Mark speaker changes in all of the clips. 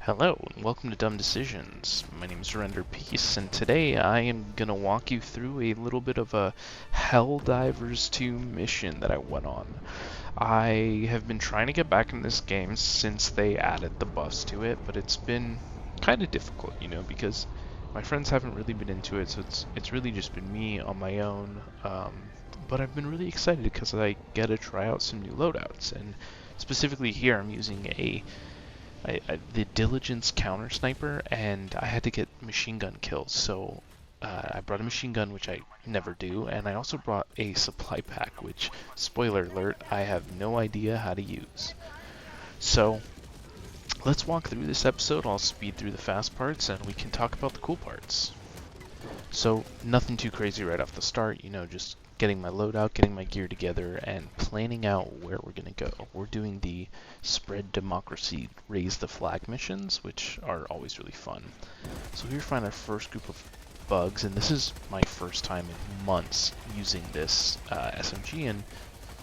Speaker 1: Hello, and welcome to Dumb Decisions. My name is Surrender Peace, and today I am going to walk you through a little bit of a Helldivers 2 mission that I went on. I have been trying to get back in this game since they added the buffs to it, but it's been kind of difficult, because my friends haven't really been into it, so it's really just been me on my own. But I've been really excited because I get to try out some new loadouts, and specifically here I'm using the Diligence counter sniper, and I had to get machine gun kills, so I brought a machine gun, which I never do, and I also brought a supply pack, which, spoiler alert, I have no idea how to use. So let's walk through this episode. I'll speed through the fast parts, and we can talk about the cool parts. So nothing too crazy right off the start, just getting my loadout, getting my gear together, and planning out where we're going to go. We're doing the Spread Democracy, Raise the Flag missions, which are always really fun. So here we find our first group of bugs, and this is my first time in months using this SMG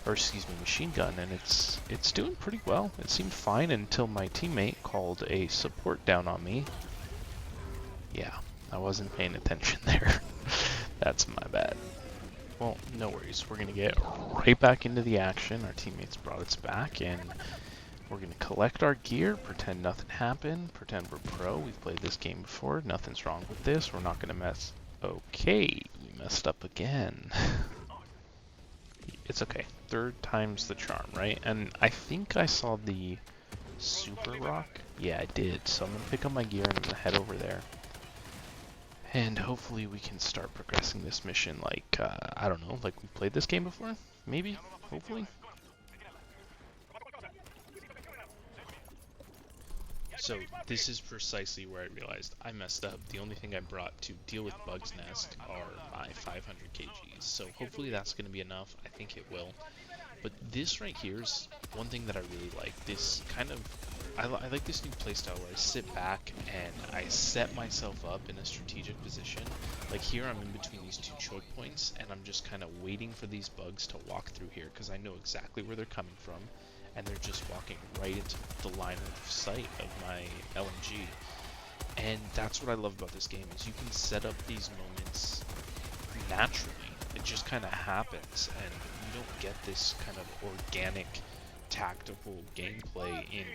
Speaker 1: machine gun, and it's doing pretty well. It seemed fine until my teammate called a support down on me. Yeah, I wasn't paying attention there. That's my bad. Well, no worries. We're going to get right back into the action. Our teammates brought us back, and we're going to collect our gear, pretend nothing happened, pretend we're pro. We've played this game before. Nothing's wrong with this. We're not going to mess. Okay, we messed up again. It's okay. Third time's the charm, right? And I think I saw the super rock. Yeah, I did. So I'm going to pick up my gear and I'm going to head over there. And hopefully we can start progressing this mission like, I don't know, like we played this game before? Maybe? Hopefully? So this is precisely where I realized I messed up. The only thing I brought to deal with Bug's Nest are my 500 kgs. So hopefully that's going to be enough. I think it will. But this right here is one thing that I really like. This kind of, I like this new playstyle where I sit back and I set myself up in a strategic position. Like here I'm in between these two choke points and I'm just kind of waiting for these bugs to walk through here because I know exactly where they're coming from and they're just walking right into the line of sight of my LMG. And that's what I love about this game is you can set up these moments naturally. It just kind of happens, and you don't get this kind of organic, tactical gameplay in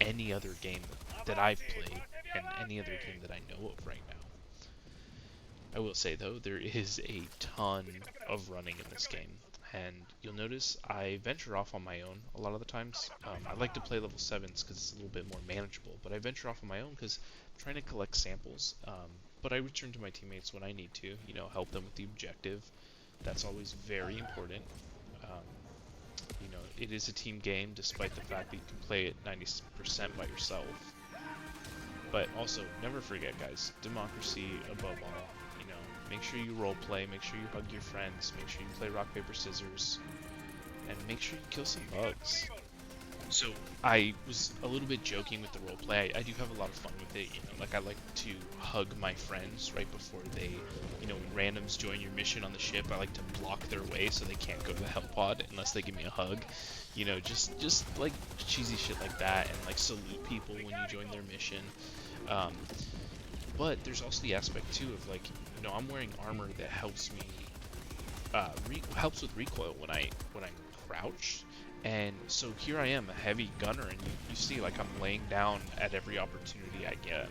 Speaker 1: any other game that I've played, and any other game that I know of right now. I will say, though, there is a ton of running in this game, and you'll notice I venture off on my own a lot of the times. I like to play level 7s because it's a little bit more manageable, but I venture off on my own because I'm trying to collect samples, but I return to my teammates when I need to, help them with the objective. That's always very important. It is a team game, despite the fact that you can play it 90% by yourself. But also, never forget, guys, democracy above all. Make sure you role play, make sure you hug your friends, make sure you play rock, paper, scissors, and make sure you kill some bugs. So I was a little bit joking with the roleplay. I do have a lot of fun with it. Like I like to hug my friends right before they, when randoms join your mission on the ship. I like to block their way so they can't go to the hell pod unless they give me a hug. Just like cheesy shit like that, and like salute people when you join their mission. But there's also the aspect too of like, I'm wearing armor that helps me, helps with recoil when I'm crouched. And so here I am, a heavy gunner, and you see like I'm laying down at every opportunity I get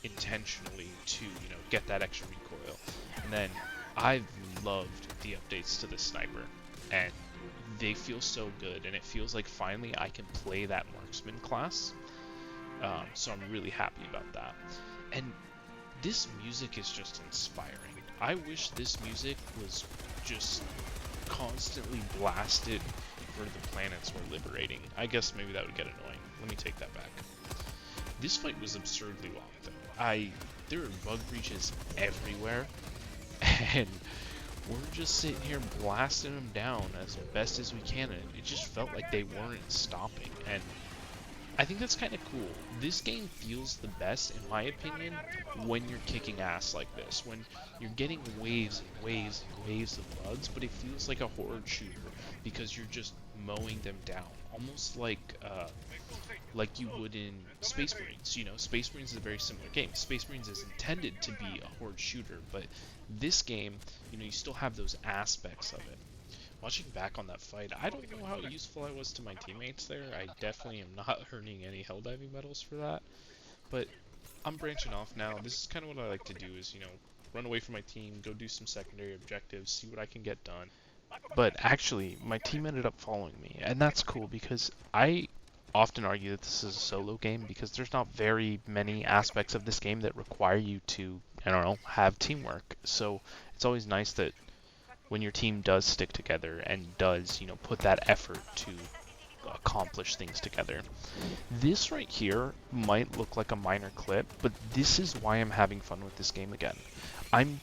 Speaker 1: intentionally to, get that extra recoil. And then I've loved the updates to the sniper, and they feel so good, and it feels like finally I can play that marksman class. So I'm really happy about that. And this music is just inspiring. I wish this music was just constantly blasted for the planets we're liberating. I guess maybe that would get annoying. Let me take that back. This fight was absurdly long, though. There are bug breaches everywhere, and we're just sitting here blasting them down as best as we can, and it just felt like they weren't stopping. And I think that's kind of cool. This game feels the best, in my opinion, when you're kicking ass like this. When you're getting waves and waves and waves of bugs, but it feels like a horror shooter because you're just mowing them down. Almost like like you would in Space Marines. You know, Space Marines is a very similar game. Space Marines is intended to be a horde shooter, but this game, you know, you still have those aspects of it. Watching back on that fight, I don't know how useful I was to my teammates there. I definitely am not earning any Helldiving medals for that, but I'm branching off now. This is kind of what I like to do is, you know, run away from my team, go do some secondary objectives, see what I can get done. But actually, my team ended up following me, and that's cool because I often argue that this is a solo game because there's not very many aspects of this game that require you to, I don't know, have teamwork. So it's always nice that when your team does stick together and does, you know, put that effort to accomplish things together. This right here might look like a minor clip, but this is why I'm having fun with this game again. I'm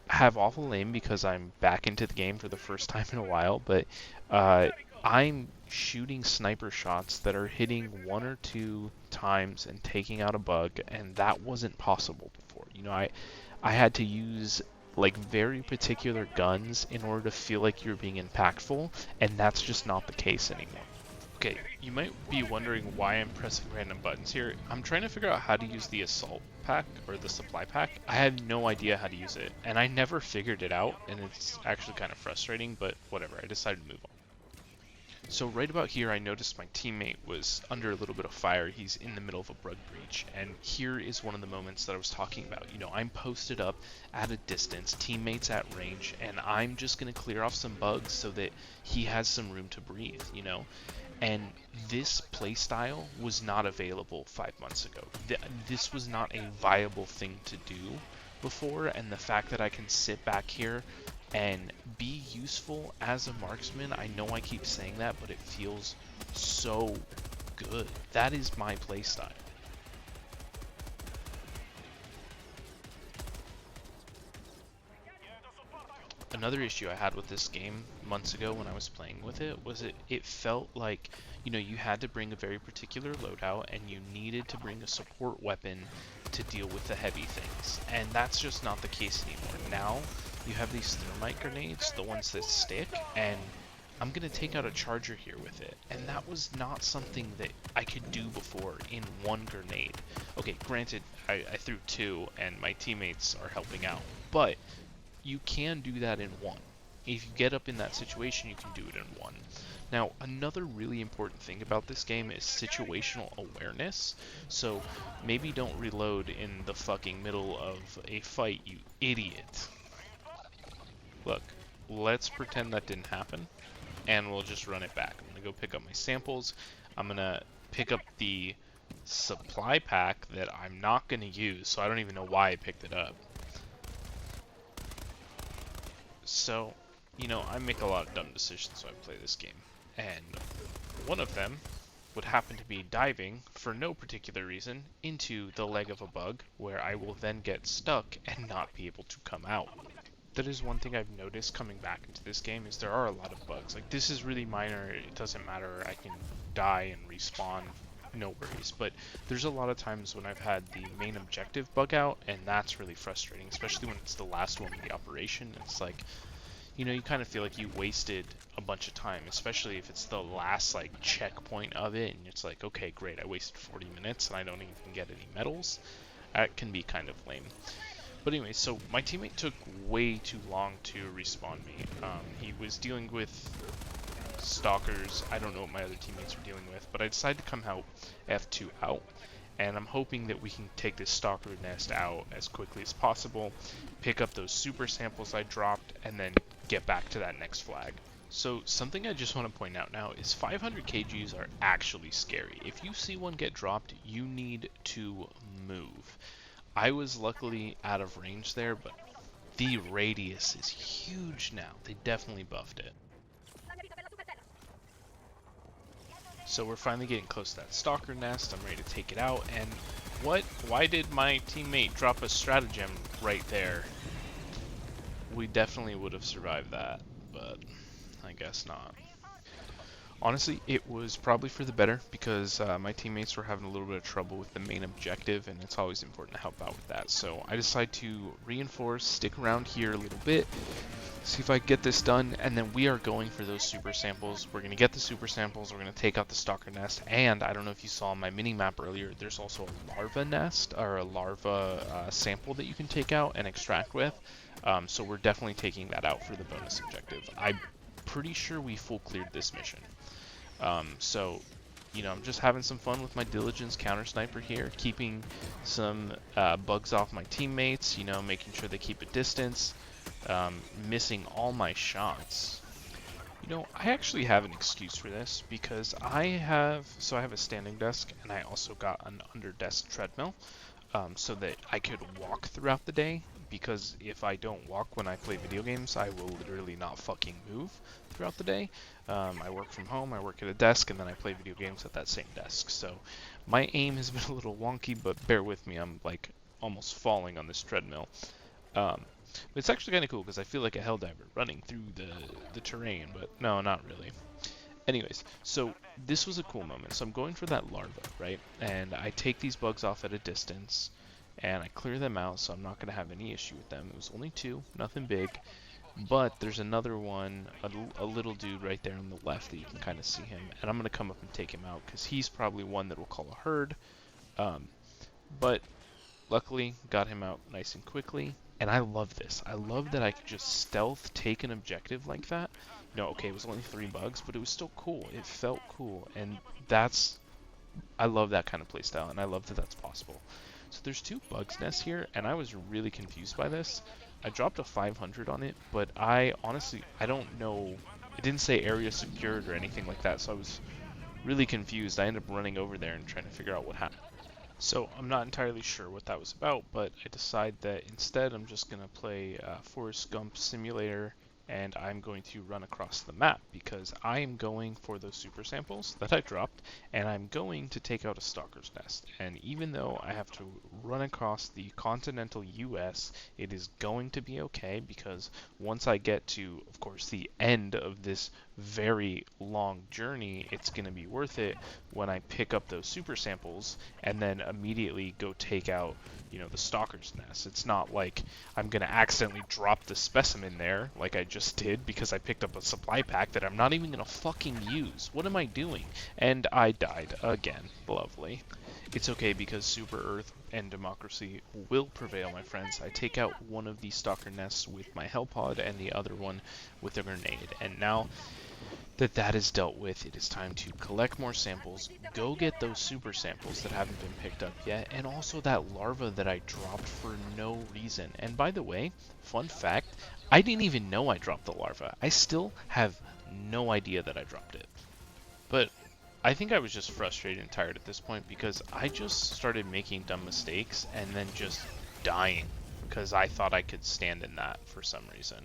Speaker 1: have awful aim because I'm back into the game for the first time in a while, but I'm shooting sniper shots that are hitting one or two times and taking out a bug, and that wasn't possible before. You know, I had to use like very particular guns in order to feel like you're being impactful, and that's just not the case anymore. Okay, you might be wondering why I'm pressing random buttons here. I'm trying to figure out how to use the assault pack, or the supply pack. I had no idea how to use it, and I never figured it out, and it's actually kind of frustrating, but whatever, I decided to move on. So right about here, I noticed my teammate was under a little bit of fire. He's in the middle of a bug breach, and here is one of the moments that I was talking about. You know, I'm posted up at a distance, teammates at range, and I'm just going to clear off some bugs so that he has some room to breathe, you know? And this playstyle was not available 5 months ago. This was not a viable thing to do before, and the fact that I can sit back here and be useful as a marksman, I know I keep saying that, but it feels so good. That is my playstyle. Another issue I had with this game months ago when I was playing with it was it felt like, you know, you had to bring a very particular loadout and you needed to bring a support weapon to deal with the heavy things. And that's just not the case anymore. Now you have these thermite grenades, the ones that stick, and I'm going to take out a charger here with it. And that was not something that I could do before in one grenade. Okay, granted, I threw two and my teammates are helping out, but you can do that in one. If you get up in that situation, you can do it in one. Now, another really important thing about this game is situational awareness. So, maybe don't reload in the fucking middle of a fight, you idiot. Look, let's pretend that didn't happen, and we'll just run it back. I'm gonna go pick up my samples. I'm gonna pick up the supply pack that I'm not gonna use, so I don't even know why I picked it up. So, you know, I make a lot of dumb decisions when I play this game, and one of them would happen to be diving, for no particular reason, into the leg of a bug, where I will then get stuck and not be able to come out. That is one thing I've noticed coming back into this game, is there are a lot of bugs. Like, this is really minor, it doesn't matter, I can die and respawn, no worries. But there's a lot of times when I've had the main objective bug out, and that's really frustrating, especially when it's the last one in the operation. It's like, you know, you kind of feel like you wasted a bunch of time, especially if it's the last, like, checkpoint of it, and it's like, okay, great, I wasted 40 minutes and I don't even get any medals. That can be kind of lame. But anyway, so my teammate took way too long to respawn me. He was dealing with stalkers. I don't know what my other teammates were dealing with, but I decided to come out F2 out, and I'm hoping that we can take this stalker nest out as quickly as possible, pick up those super samples I dropped, and then get back to that next flag. So something I just want to point out now is 500 kgs are actually scary. If you see one get dropped, you need to move. I was luckily out of range there, but the radius is huge now. They definitely buffed it. So we're finally getting close to that stalker nest. I'm ready to take it out, and what? Why did my teammate drop a stratagem right there? We definitely would have survived that, but I guess not. Honestly, it was probably for the better because my teammates were having a little bit of trouble with the main objective, and it's always important to help out with that. So I decided to reinforce, stick around here a little bit, see if I can get this done, and then we are going for those super samples. We're going to get the super samples, we're going to take out the stalker nest, and I don't know if you saw my mini map earlier, there's also a larva nest, or a larva sample that you can take out and extract with. So we're definitely taking that out for the bonus objective. I'm pretty sure we full cleared this mission. So, you know, I'm just having some fun with my diligence counter sniper here, keeping some bugs off my teammates, you know, making sure they keep a distance, missing all my shots. You know, I actually have an excuse for this because I have a standing desk and I also got an under desk treadmill, so that I could walk throughout the day, because if I don't walk when I play video games, I will literally not fucking move throughout the day. I work from home, I work at a desk, and then I play video games at that same desk. So my aim has been a little wonky, but bear with me, I'm like almost falling on this treadmill. But it's actually kind of cool because I feel like a helldiver running through the terrain, but no, not really. Anyways, so this was a cool moment. So I'm going for that larva, right? And I take these bugs off at a distance, and I clear them out, so I'm not going to have any issue with them. It was only 2, nothing big. But there's another one, a little dude right there on the left that you can kind of see him. And I'm going to come up and take him out, because he's probably one that will call a herd. But luckily, got him out nice and quickly. And I love this. I love that I could just stealth take an objective like that. You know, okay, it was only 3 bugs, but it was still cool. It felt cool, and I love that kind of playstyle, and I love that that's possible. So there's 2 bugs nests here, and I was really confused by this. I dropped a 500 on it, but I honestly, I don't know. It didn't say area secured or anything like that, so I was really confused. I ended up running over there and trying to figure out what happened. So I'm not entirely sure what that was about, but I decide that instead I'm just going to play Forrest Gump Simulator, and I'm going to run across the map because I am going for those super samples that I dropped, and I'm going to take out a stalker's nest. And even though I have to run across the continental US, it is going to be okay, because once I get to, of course, the end of this very long journey, it's going to be worth it when I pick up those super samples and then immediately go take out, you know, the stalker's nest. It's not like I'm going to accidentally drop the specimen there like I just did because I picked up a supply pack that I'm not even going to fucking use. What am I doing? And I died again. Lovely. It's okay because Super Earth and democracy will prevail, my friends. I take out one of the stalker nests with my hell pod and the other one with a grenade. And now that that is dealt with, it is time to collect more samples, go get those super samples that haven't been picked up yet, and also that larva that I dropped for no reason. And by the way, fun fact, I didn't even know I dropped the larva. I still have no idea that I dropped it. But I think I was just frustrated and tired at this point because I just started making dumb mistakes and then just dying because I thought I could stand in that for some reason.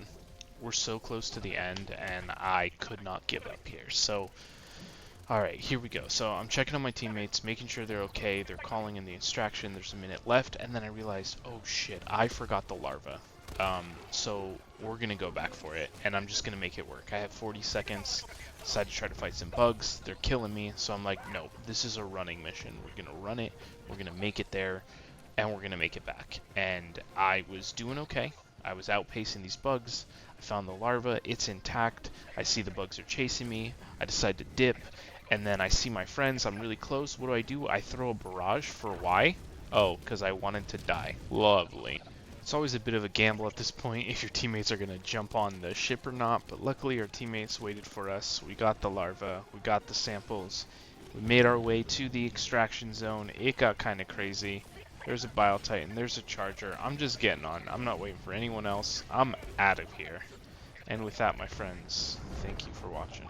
Speaker 1: We're so close to the end, and I could not give up here. So, alright, here we go. So I'm checking on my teammates, making sure they're okay. They're calling in the extraction. There's a minute left, and then I realized, oh shit, I forgot the larva. So we're going to go back for it, and I'm just going to make it work. I have 40 seconds. Decided to try to fight some bugs. They're killing me, so I'm like, no, this is a running mission. We're going to run it. We're going to make it there, and we're going to make it back. And I was doing okay. I was outpacing these bugs. I found the larva, it's intact. I see the bugs are chasing me. I decide to dip, and then I see my friends. I'm really close. What do? I throw a barrage. For why? Oh, because I wanted to die. Lovely. It's always a bit of a gamble at this point if your teammates are going to jump on the ship or not, but luckily our teammates waited for us. We got the larva, we got the samples, we made our way to the extraction zone. It got kind of crazy. There's a Bile Titan, there's a Charger. I'm just getting on. I'm not waiting for anyone else. I'm out of here. And with that, my friends, thank you for watching.